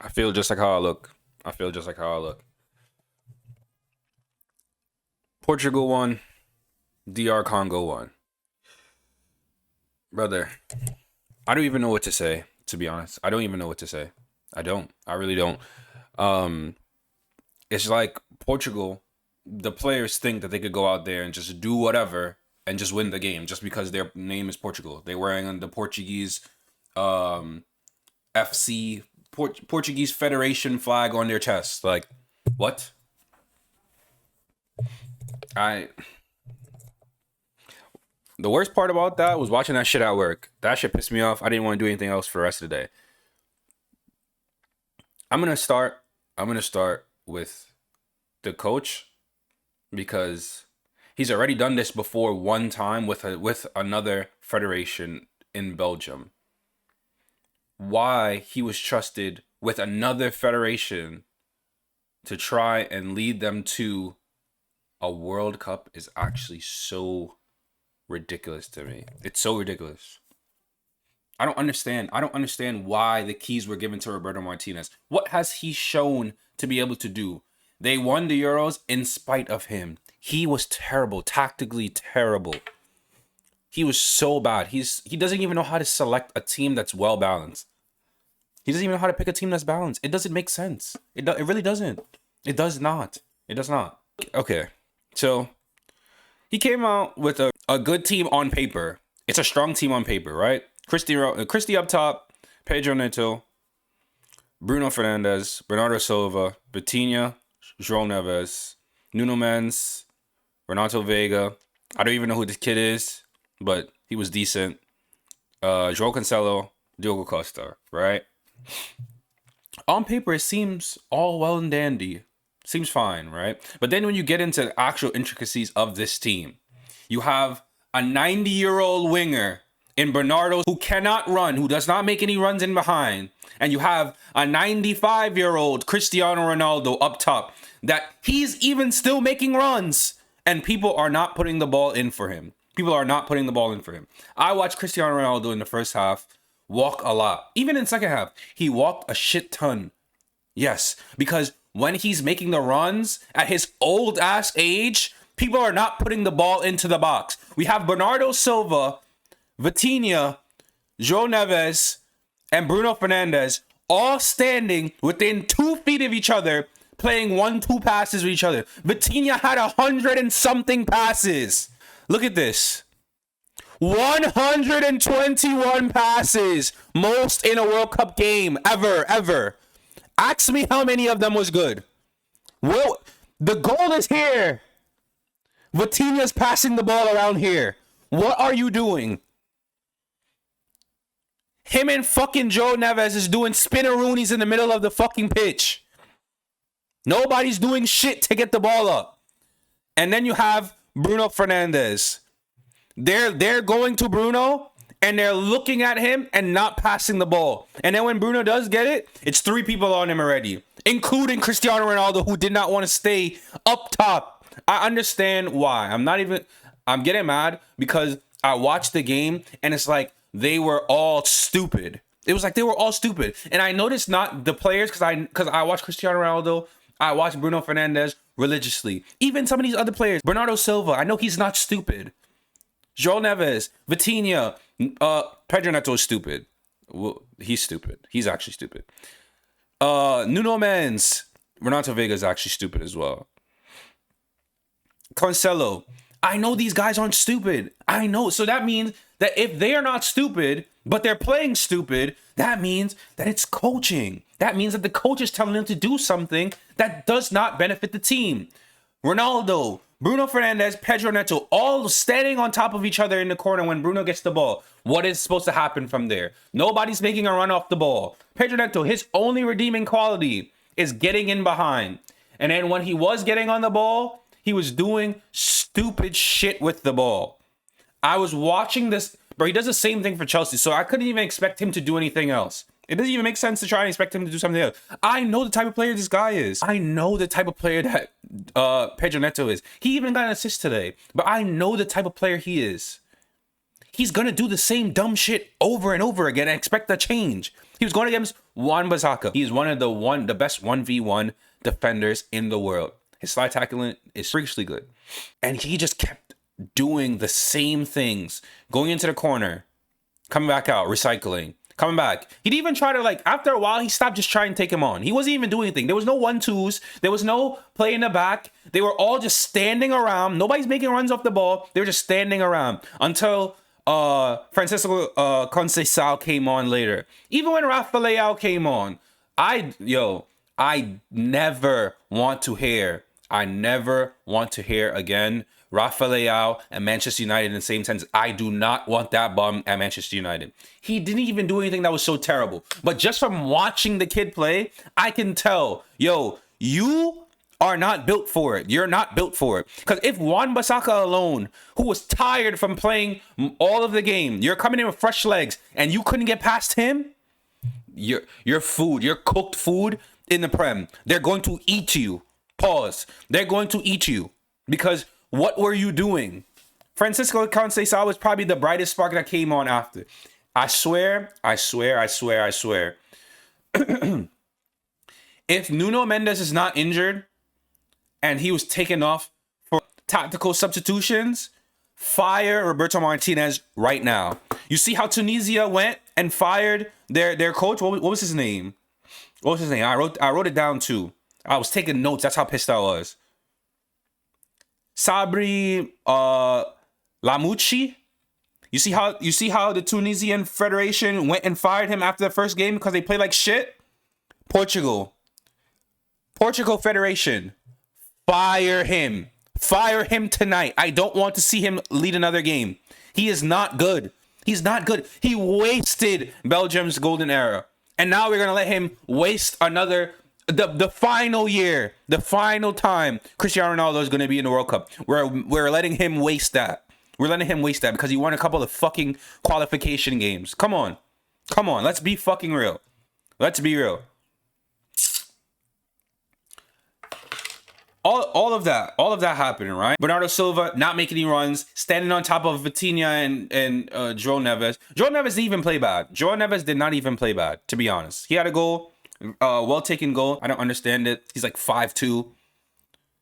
I feel just like how I look. I feel just like how I look. Portugal won. DR Congo won. Brother, I don't even know what to say, to be honest. I don't even know what to say. I don't. I really don't. It's like Portugal, the players think that they could go out there and just do whatever and just win the game just because their name is Portugal. They're wearing the Portuguese FC Portuguese Federation flag on their chest. Like, what? The worst part about that was watching that shit at work. That shit pissed me off. I didn't want to do anything else for the rest of the day. I'm gonna start with the coach because he's already done this before one time with another federation in Belgium. Why he was trusted with another federation to try and lead them to a World Cup is actually so ridiculous to me. It's so ridiculous. I don't understand why the keys were given to Roberto Martinez. What has he shown to be able to do? They won the Euros in spite of him. He was terrible, tactically terrible. He was so bad. He doesn't even know how to select a team that's well balanced. He doesn't even know how to pick a team that's balanced. It doesn't make sense. It really doesn't. It does not. It does not. Okay, so he came out with a good team on paper. It's a strong team on paper, right? Christie up top, Pedro Neto, Bruno Fernandes, Bernardo Silva, Vitinha, João Neves, Nuno Mendes, Renato Veiga. I don't even know who this kid is, but he was decent. João Cancelo, Diogo Costa, right? On paper, it seems all well and dandy. Seems fine, right? But then when you get into the actual intricacies of this team, you have a 90-year-old winger in Bernardo who cannot run, who does not make any runs in behind. And you have a 95-year-old Cristiano Ronaldo up top that he's even still making runs. And people are not putting the ball in for him. I watched Cristiano Ronaldo in the first half walk a lot. Even in the second half, he walked a shit ton. Yes, because when he's making the runs at his old ass age, people are not putting the ball into the box. We have Bernardo Silva, Vitinha, João Neves, and Bruno Fernandes all standing within 2 feet of each other, playing 1-2 passes with each other. Vitinha had 100 and something passes. Look at this. 121 passes. Most in a World Cup game ever. Ask me how many of them was good. Well, the goal is here. Vitinha's passing the ball around here. What are you doing? Him and fucking João Neves is doing spinneroonies in the middle of the fucking pitch. Nobody's doing shit to get the ball up. And then you have Bruno Fernandes. They're going to Bruno and they're looking at him and not passing the ball. And then when Bruno does get it, it's 3 people on him already, including Cristiano Ronaldo, who did not want to stay up top. I understand why. I'm getting mad because I watched the game and it's like they were all stupid. It was like they were all stupid. And I noticed not the players because I watched Cristiano Ronaldo. I watched Bruno Fernandes religiously. Even some of these other players. Bernardo Silva, I know he's not stupid. João Neves, Vitinha, Pedro Neto is stupid. Well, he's stupid. He's actually stupid. Nuno Mendes, Renato Veiga is actually stupid as well. Cancelo, I know these guys aren't stupid. I know. So that means that if they are not stupid, but they're playing stupid, that means that it's coaching. That means that the coach is telling them to do something that does not benefit the team. Ronaldo, Bruno Fernandes, Pedro Neto, all standing on top of each other in the corner when Bruno gets the ball. What is supposed to happen from there? Nobody's making a run off the ball. Pedro Neto, his only redeeming quality is getting in behind. And then when he was getting on the ball, he was doing stupid shit with the ball. I was watching this, bro. He does the same thing for Chelsea, so I couldn't even expect him to do anything else. It doesn't even make sense to try and expect him to do something else. I know the type of player this guy is. I know the type of player that Pedro Neto is. He even got an assist today, but I know the type of player he is. He's going to do the same dumb shit over and over again and expect a change. He was going against Wan-Bissaka. He's the best 1v1 defenders in the world. His slide tackling is freakishly good. And he just kept doing the same things. Going into the corner, coming back out, recycling, coming back. He'd even try to, like, after a while, he stopped just trying to take him on. He wasn't even doing anything. There was no 1-2s. There was no play in the back. They were all just standing around. Nobody's making runs off the ball. They were just standing around until Francisco Conceição came on later. Even when Rafael came on, I never want to hear again Rafael and Manchester United in the same sentence. I do not want that bum at Manchester United. He didn't even do anything that was so terrible. But just from watching the kid play, I can tell, you are not built for it. You're not built for it. Because if Wan-Bissaka alone, who was tired from playing all of the game, you're coming in with fresh legs and you couldn't get past him, your food, your cooked food in the Prem, they're going to eat you. Pause. They're going to eat you. Because what were you doing? Francisco Conceição was probably the brightest spark that came on after. I swear. If Nuno Mendes is not injured and he was taken off for tactical substitutions, fire Roberto Martinez right now. You see how Tunisia went and fired their coach? What was his name? I wrote it down too. I was taking notes. That's how pissed I was. Sabri Lamouchi. You see how the Tunisian Federation went and fired him after the first game because they played like shit? Portugal Federation. Fire him tonight. I don't want to see him lead another game. He is not good. He's not good. He wasted Belgium's golden era. And now we're going to let him waste another, the final year, the final time Cristiano Ronaldo is going to be in the World Cup. We're letting him waste that. We're letting him waste that because he won a couple of fucking qualification games. Come on. Let's be fucking real. Let's be real. All of that happening, right? Bernardo Silva not making any runs, standing on top of Vitinha and João Neves. João Neves didn't even play bad. João Neves did not even play bad, to be honest. He had a goal, well-taken goal. I don't understand it. He's like 5'2".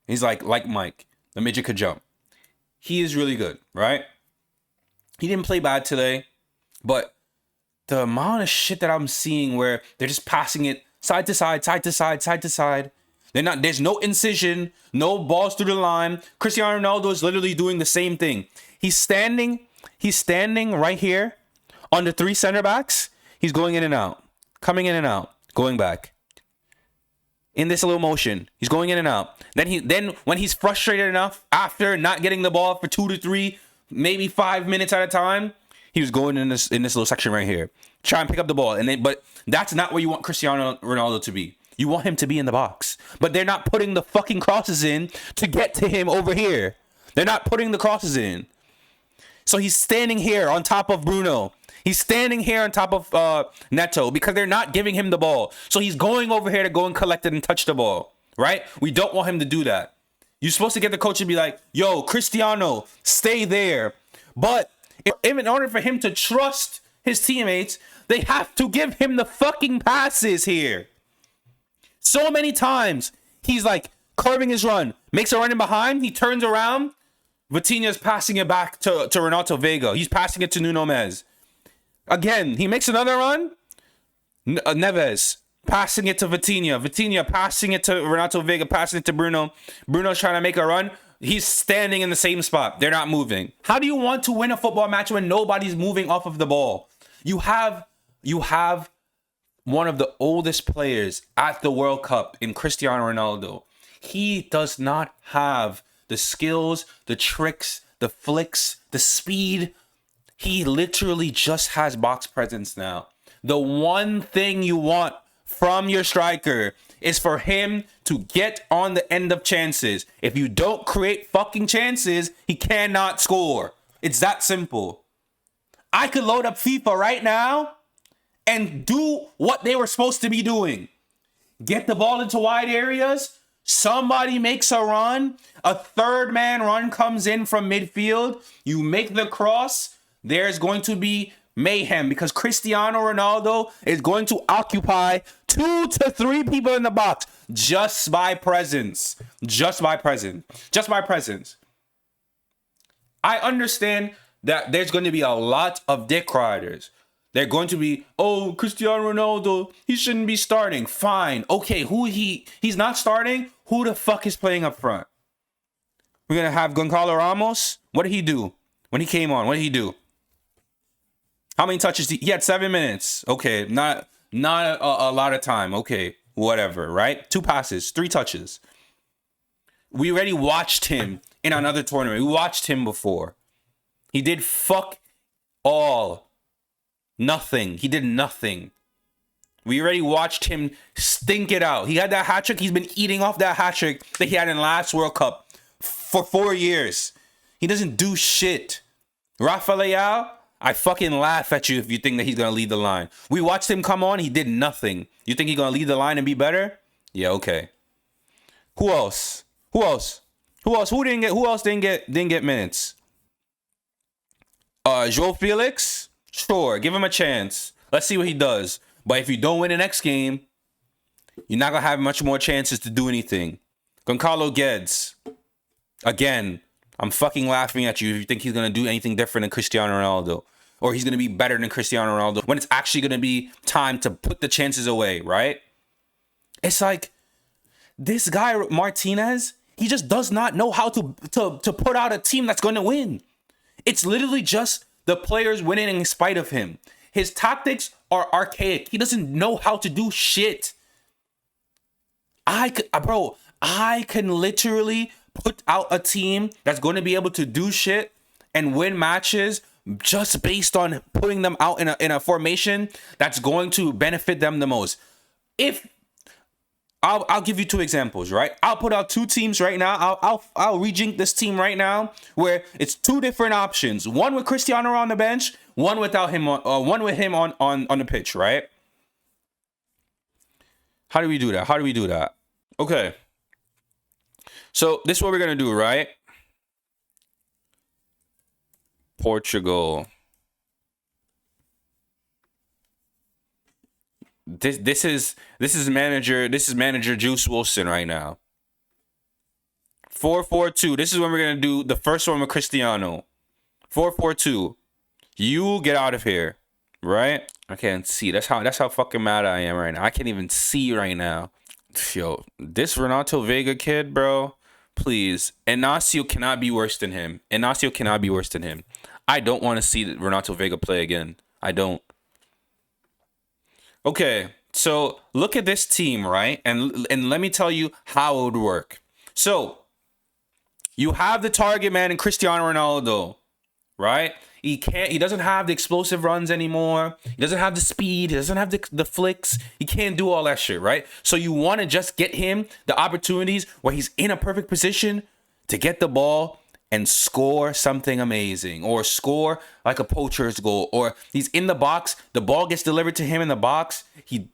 He's like Mike. The midget could jump. He is really good, right? He didn't play bad today, but the amount of shit that I'm seeing where they're just passing it side to side, side to side, side to side. There's no incision, no balls through the line. Cristiano Ronaldo is literally doing the same thing. He's standing right here on the three center backs. He's going in and out, coming in and out, going back. In this little motion, he's going in and out. Then when he's frustrated enough after not getting the ball for 2 to 3, maybe 5 minutes at a time, he was going in this little section right here, try and pick up the ball. But that's not where you want Cristiano Ronaldo to be. You want him to be in the box. But they're not putting the fucking crosses in to get to him over here. They're not putting the crosses in. So he's standing here on top of Bruno. He's standing here on top of Neto because they're not giving him the ball. So he's going over here to go and collect it and touch the ball. Right? We don't want him to do that. You're supposed to get the coach to be like, yo, Cristiano, stay there. But in order for him to trust his teammates, they have to give him the fucking passes here. So many times, he's like curving his run, makes a run in behind, he turns around, Vitinha's passing it back to Renato Vega. He's passing it to Nuno Mendes. Again, he makes another run, Neves passing it to Vitinha. Vitinha passing it to Renato Vega, passing it to Bruno. Bruno's trying to make a run. He's standing in the same spot. They're not moving. How do you want to win a football match when nobody's moving off of the ball? You have one of the oldest players at the World Cup in Cristiano Ronaldo. He does not have the skills, the tricks, the flicks, the speed. He literally just has box presence now. The one thing you want from your striker is for him to get on the end of chances. If you don't create fucking chances, he cannot score. It's that simple. I could load up FIFA right now and do what they were supposed to be doing. Get the ball into wide areas. Somebody makes a run. A third man run comes in from midfield. You make the cross. There's going to be mayhem because Cristiano Ronaldo is going to occupy 2 to 3 people in the box just by presence. Just by presence. Just by presence. I understand that there's going to be a lot of dick riders. They're going to be, oh, Cristiano Ronaldo, he shouldn't be starting. Fine. Okay, he's not starting? Who the fuck is playing up front? We're going to have Gonzalo Ramos. What did he do? When he came on, what did he do? How many touches? He had 7 minutes. Okay, not a lot of time. Okay, whatever, right? 2 passes, 3 touches. We already watched him in another tournament. We watched him before. He did fuck all. Nothing. He did nothing. We already watched him stink it out. He had that hat trick. He's been eating off that hat trick that he had in last World Cup for 4 years. He doesn't do shit. Rafael, I fucking laugh at you if you think that he's going to lead the line. We watched him come on. He did nothing. You think he's going to lead the line and be better? Yeah, okay. Who else? Who else? Who else? Who else didn't get minutes? Joe Felix? Sure, give him a chance. Let's see what he does. But if you don't win the next game, you're not going to have much more chances to do anything. Goncalo Guedes. Again, I'm fucking laughing at you if you think he's going to do anything different than Cristiano Ronaldo. Or he's going to be better than Cristiano Ronaldo when it's actually going to be time to put the chances away, right? It's like, this guy, Martinez, he just does not know how to put out a team that's going to win. It's literally just the players winning in spite of him. His tactics are archaic. He doesn't know how to do shit. I can literally put out a team that's going to be able to do shit and win matches just based on putting them out in a formation that's going to benefit them the most. If I'll give you 2 examples, right? I'll put out 2 teams right now. I'll rejink this team right now where it's 2 different options. One with Cristiano on the bench, one without him one with him on the pitch, right? How do we do that? Okay. So this is what we're going to do, right? Portugal. This is manager Juice Wilson right now. 4-4-2. This is when we're gonna do the first one with Cristiano. 4-4-2. You get out of here, right? I can't see. That's how fucking mad I am right now. I can't even see right now. Yo, this Renato Vega kid, bro. Please, Inacio cannot be worse than him. I don't want to see Renato Vega play again. I don't. Okay, so look at this team, right? And let me tell you how it would work. So, you have the target man in Cristiano Ronaldo, right? He doesn't have the explosive runs anymore. He doesn't have the speed. He doesn't have the flicks. He can't do all that shit, right? So you want to just get him the opportunities where he's in a perfect position to get the ball and score something amazing, or score like a poacher's goal, or he's in the box, the ball gets delivered to him in the box, he's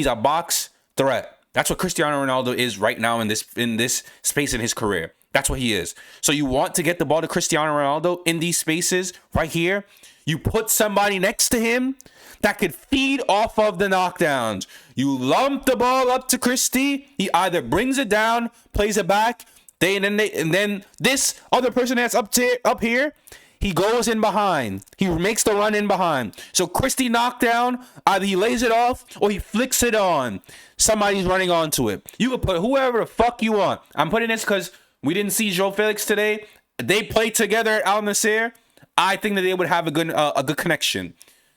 a box threat. That's what Cristiano Ronaldo is right now in this space in his career. That's what he is. So you want to get the ball to Cristiano Ronaldo in these spaces right here. You put somebody next to him that could feed off of the knockdowns. You lump the ball up to Christie. He either brings it down, plays it back, and then this other person that's up here, he goes in behind. He makes the run in behind. So Christie knockdown, either he lays it off or he flicks it on. Somebody's running onto it. You can put whoever the fuck you want. I'm putting this because we didn't see Joe Felix today. They played together at Al Nassr. I think that they would have a good connection.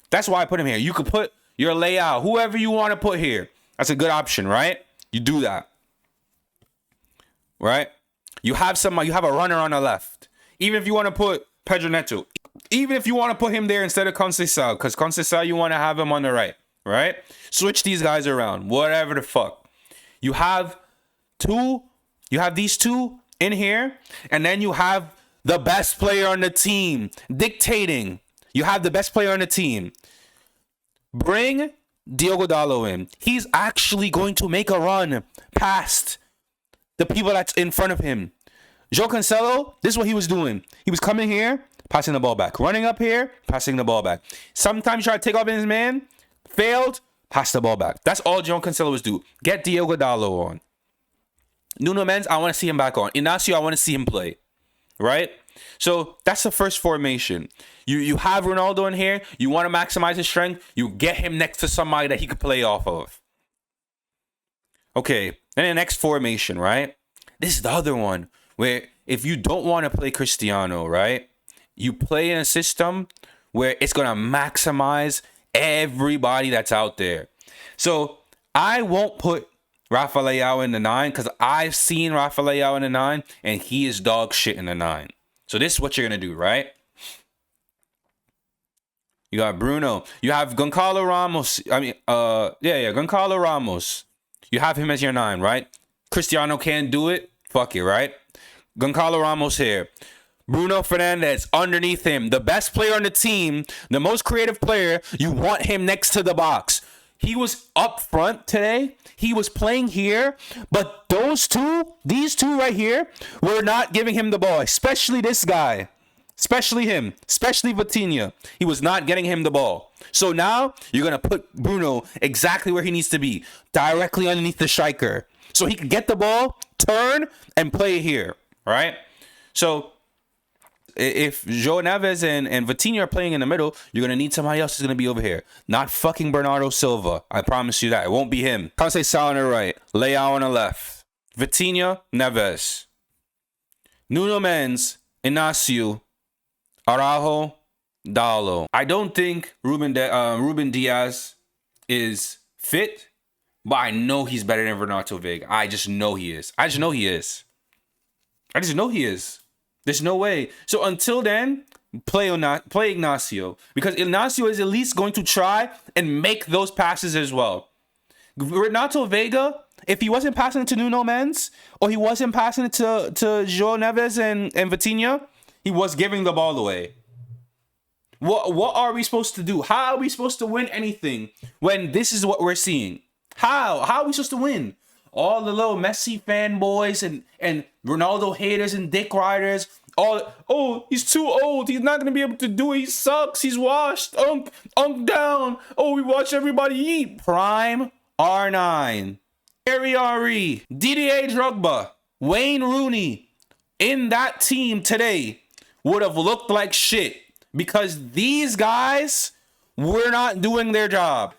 That's why I put him here. You could put your layout, whoever you want to put here. That's a good option, right? You do that, right? You have a runner on the left. Even if you want to put Pedro Neto, even if you want to put him there instead of Conceição, because Conceição you want to have him on the right, right? Switch these guys around, whatever the fuck. You have these 2 in here, and then you have the best player on the team dictating. You have the best player on the team. Bring Diogo Dalot in. He's actually going to make a run past the people that's in front of him. João Cancelo, this is what he was doing. He was coming here, passing the ball back. Running up here, passing the ball back. Sometimes try to take off his man, failed, pass the ball back. That's all João Cancelo's do. Get Diogo Dalot on. Nuno Mendes, I want to see him back on. Inacio, I want to see him play. Right? So that's the first formation. You have Ronaldo in here. You want to maximize his strength. You get him next to somebody that he could play off of. Okay. And the next formation, right? This is the other one where if you don't want to play Cristiano, right? You play in a system where it's going to maximize everybody that's out there. So I won't put Rafa Leao in the 9 because I've seen Rafa Leao in the 9 and he is dog shit in the 9. So this is what you're going to do, right? You got Bruno. You have Goncalo Ramos. Goncalo Ramos. You have him as your 9, right? Cristiano can't do it. Fuck it, right? Goncalo Ramos here. Bruno Fernandes underneath him. The best player on the team. The most creative player. You want him next to the box. He was up front today. He was playing here. But these two right here, were not giving him the ball. Especially this guy. Especially him. Especially Vitinha. He was not getting him the ball. So now, you're going to put Bruno exactly where he needs to be. Directly underneath the striker. So he can get the ball, turn, and play here. Right? So if João Neves and Vitinha are playing in the middle, you're going to need somebody else who's going to be over here. Not fucking Bernardo Silva. I promise you that. It won't be him. Conceição on the right. Leao on the left. Vitinha, Neves. Nuno Mendes, Inacio, Araujo, Dalot. I don't think Ruben Diaz is fit, but I know he's better than Renato Veiga. I just know he is. There's no way. So until then, play Ignacio. Because Ignacio is at least going to try and make those passes as well. Renato Veiga, if he wasn't passing it to Nuno Mendes, or he wasn't passing it to João Neves and Vitinha, he was giving the ball away. What are we supposed to do? How are we supposed to win anything when this is what we're seeing? How are we supposed to win? All the little Messi fanboys and Ronaldo haters and dick riders. He's too old. He's not going to be able to do it. He sucks. He's washed. Unk down. We watch everybody eat. Prime R9. Thierry Henry. Didier Drogba. Wayne Rooney. In that team today would have looked like shit. Because these guys were not doing their job.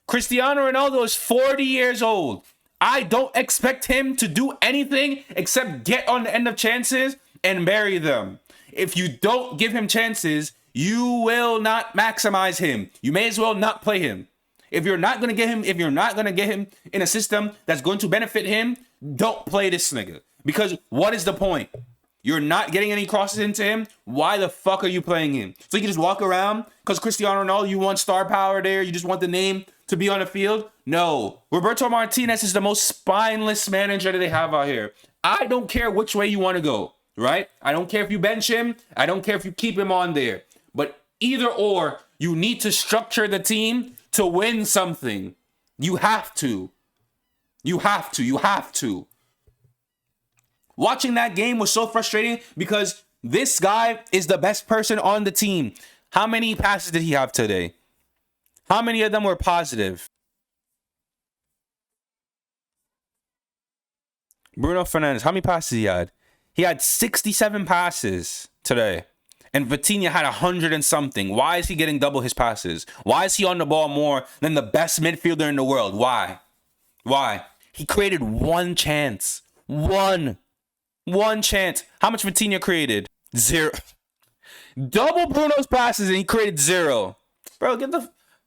Cristiano Ronaldo is 40 years old. I don't expect him to do anything except get on the end of chances and bury them. If you don't give him chances, you will not maximize him. You may as well not play him. If you're not going to get him in a system that's going to benefit him, don't play this nigga. Because what is the point? You're not getting any crosses into him. Why the fuck are you playing him? So you can just walk around because Cristiano Ronaldo, you want star power there. You just want the name to be on the field. No. Roberto Martinez is the most spineless manager that they have out here. I don't care which way you want to go, right? I don't care if you bench him. I don't care if you keep him on there. But either or, you need to structure the team to win something. You have to. You have to. Watching that game was so frustrating because this guy is the best person on the team. How many passes did he have today? How many of them were positive? Bruno Fernandes, how many passes he had? He had 67 passes today. And Vitinha had 100 and something. Why is he getting double his passes? Why is he on the ball more than the best midfielder in the world? Why? He created one chance. One chance. How much Vitinha created? 0. Double Bruno's passes and he created 0. Bro,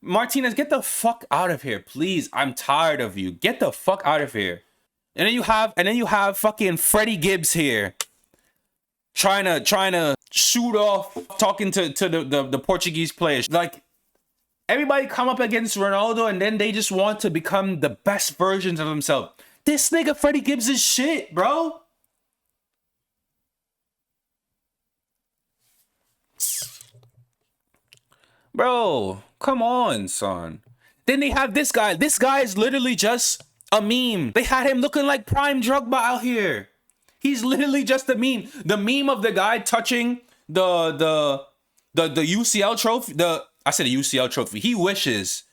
Martinez, get the fuck out of here, please. I'm tired of you. Get the fuck out of here. And then you have fucking Freddie Gibbs here. Trying to shoot off, talking to the Portuguese players. Like, everybody come up against Ronaldo and then they just want to become the best versions of themselves. This nigga Freddie Gibbs is shit, bro. Bro, come on, son. Then they have this guy. This guy is literally just a meme. They had him looking like prime Drogba out here. He's literally just a meme. The meme of the guy touching the UCL trophy. I said a UCL trophy. He wishes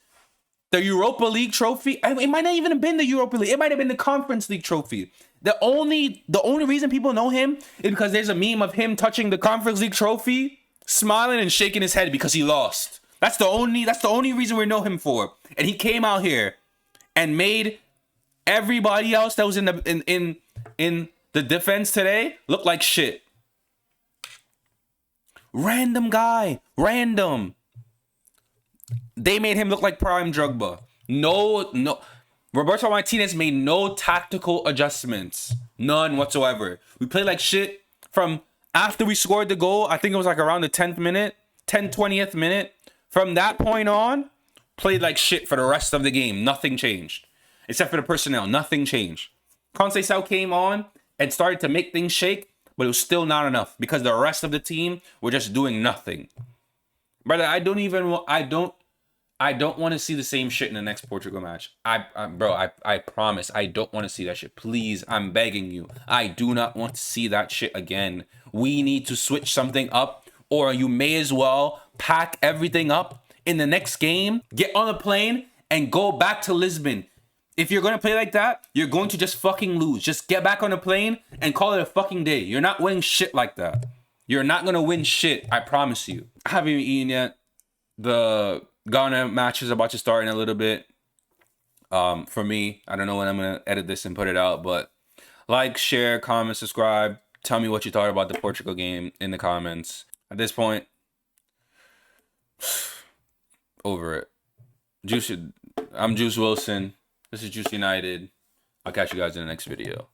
the Europa League trophy. It might not even have been the Europa League. It might have been the Conference League trophy. The only reason people know him is because there's a meme of him touching the Conference League trophy, smiling and shaking his head because he lost. That's the only reason we know him for. And he came out here and made everybody else that was in the defense today look like shit. Random guy, random. They made him look like prime Drogba. No. Roberto Martinez made no tactical adjustments. None whatsoever. We played like shit from after we scored the goal. I think it was like around the 10th minute, 20th minute. From that point on, played like shit for the rest of the game. Nothing changed. Except for the personnel. Nothing changed. Conceição came on and started to make things shake, but it was still not enough because the rest of the team were just doing nothing. Brother, I don't want to see the same shit in the next Portugal match. I promise. I don't want to see that shit. Please, I'm begging you. I do not want to see that shit again. We need to switch something up, or you may as well pack everything up in the next game, get on a plane, and go back to Lisbon. If you're going to play like that, you're going to just fucking lose. Just get back on a plane and call it a fucking day. You're not winning shit like that. You're not going to win shit. I promise you. I haven't even eaten yet. The Ghana match is about to start in a little bit. For me, I don't know when I'm going to edit this and put it out, but like, share, comment, subscribe. Tell me what you thought about the Portugal game in the comments. At this point, over it. I'm Juice Wilson. This is Juice United. I'll catch you guys in the next video.